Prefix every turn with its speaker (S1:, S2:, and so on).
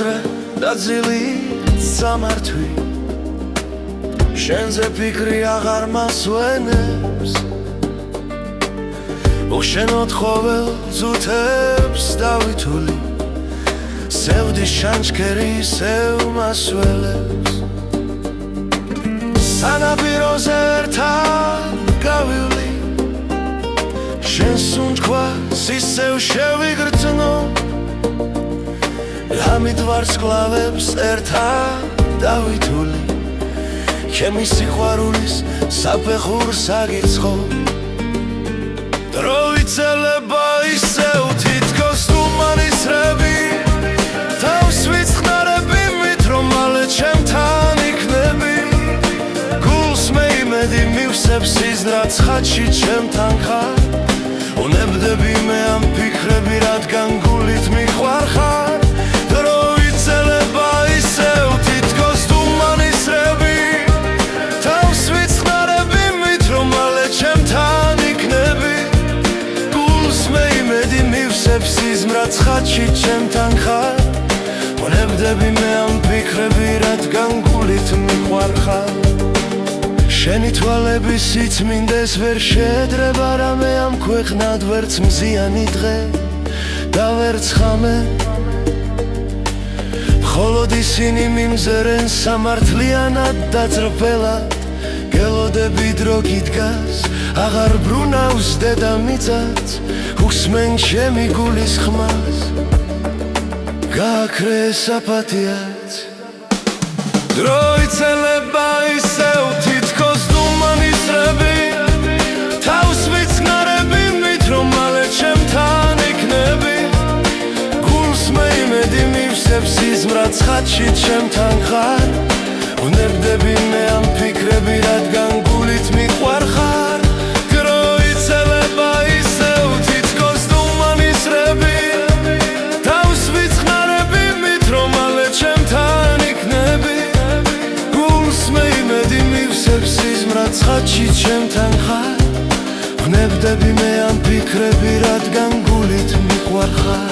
S1: უდრე და ძილით სამართვი შენზე ფიქრი აღარ მასვენებს უშენოდ ხოველ ზუთებს დავითული სევდის ჩანჩქერი ისევ მასველებს სანაპიროზე ერთად გავივლი შენს უნჯქვას ისევ შევიგრძნო ამით ვარსკვლავებს ერთად დავითული ჩემი სიყვარულის საფეხურს აგიცხო დრო იცელება ისევ თითქოს თუმანისრები თავს ვიცხნარები მით რომ მალე ჩემთან იქნები გულს მე იმედი მივსებს სიზნრაც ხატში ჩემთან ხარ უნებდები მე ამ ფიქრები რადგან გულით მიყვარ ხარ დრო იცელება ისევ თითქოს თუმანისრები თავს ვიცხნარები მით რომ მალე ჩემთან იქნები გულს მე იმედი მივსებს სიზმრაც ხატში ჩემთან ხარ უნებდები მე ამ ფიქრები რადგან გულით მიყვარ ხარ შენი თვალების სიწმინდეს ვერ შედრება რამე ამ ქვეყნად ვერც მზიანი დღე და ვერც ხამე მხოლოდ ისინი მიმზერენ სამართლიანად და წრფელად გელოდები დრო გიდგას აღარ ბრუნავს დედამიწაც უსმენ ჩემი გულის ხმას გააქრეს აპათიაც დრო იცელება ისევ თითქოს თუმანისრები თავს ვიცხნარები მით რომ მალე ჩემთან იქნები გულს მე იმედი მივსებს სიზმრაც ხატში ჩემთან ხარ უნებდები მე ამ ფიქრები რადგან გულით მიყვარ ხარ დრო იცელება ისევ თითქოს თუმანისრები თავს ვიცხნარები მით რომ მალე ჩემთან იქნები გულს მე იმედი მივსებს სიზმრაც ხატში ჩემთან ხარ უნებდები მე ამ ფიქრები რადგან გულით მიყვარ ხარ